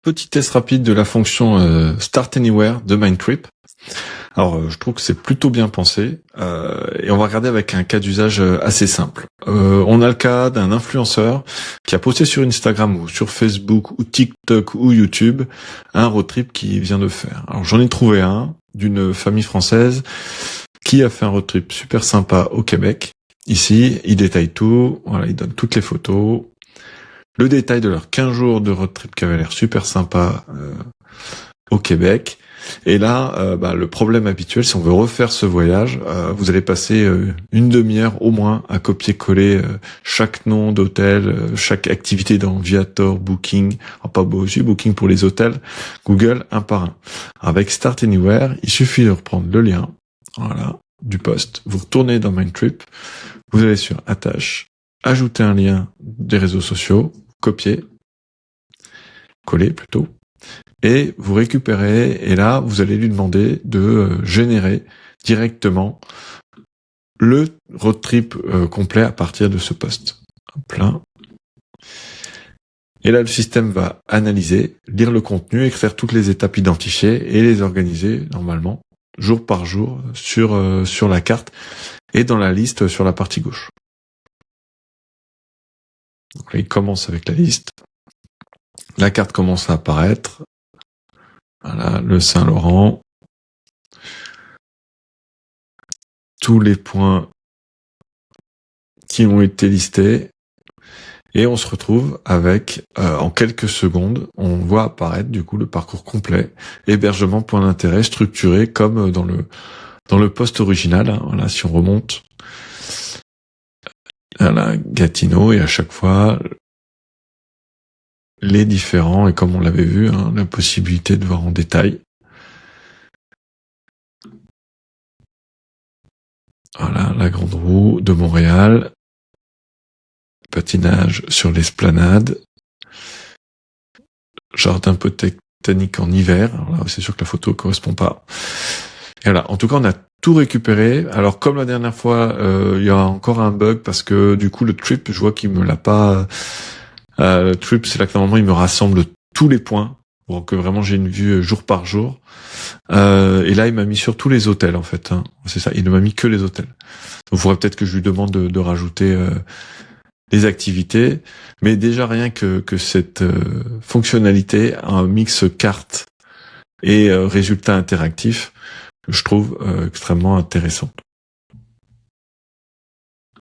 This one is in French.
Petit test rapide de la fonction Start Anywhere de Mindtrip. Alors, je trouve que c'est plutôt bien pensé et on va regarder avec un cas d'usage assez simple. On a le cas d'un influenceur qui a posté sur Instagram ou sur Facebook ou TikTok ou YouTube un road trip qu'il vient de faire. Alors, j'en ai trouvé un d'une famille française qui a fait un road trip super sympa au Québec. Ici, il détaille tout, voilà, il donne toutes les photos, le détail de leurs 15 jours de road trip qui avait l'air super sympa au Québec. Et là, le problème habituel, si on veut refaire ce voyage, vous allez passer une demi-heure au moins à copier-coller chaque nom d'hôtel, chaque activité dans Viator, Booking, pas aussi Booking pour les hôtels, Google, un par un. Avec Start Anywhere, il suffit de reprendre le lien, voilà, du post. Vous retournez dans Mindtrip, vous allez sur Attache, ajouter un lien des réseaux sociaux, copier, coller plutôt, et vous récupérez, et là, vous allez lui demander de générer directement le road trip complet à partir de ce post. Hop là. Et là, le système va analyser, lire le contenu, extraire toutes les étapes identifiées et les organiser, normalement, jour par jour, sur la carte et dans la liste sur la partie gauche. Donc là, il commence avec la liste. La carte commence à apparaître. Voilà, le Saint-Laurent. Tous les points qui ont été listés. Et on se retrouve avec, en quelques secondes, on voit apparaître du coup le parcours complet, hébergement, point d'intérêt, structuré comme dans le post original. Hein, voilà, si on remonte, voilà, Gatineau, et à chaque fois les différents, et comme on l'avait vu, hein, la possibilité de voir en détail. Voilà, la Grande Roue de Montréal, patinage sur l'esplanade, jardin botanique en hiver. Alors là, c'est sûr que la photo correspond pas. Et voilà, en tout cas, on a tout récupéré. Alors, comme la dernière fois, il y a encore un bug parce que du coup, le trip, je vois qu'il me l'a pas. Le trip, c'est là que normalement, il me rassemble tous les points pour que vraiment j'ai une vue jour par jour. Et là, il m'a mis sur tous les hôtels, en fait. Hein. C'est ça, il ne m'a mis que les hôtels. Donc, il faudrait peut-être que je lui demande de rajouter des activités. Mais déjà, rien que cette fonctionnalité, un mix carte et résultats interactifs, je trouve extrêmement intéressant.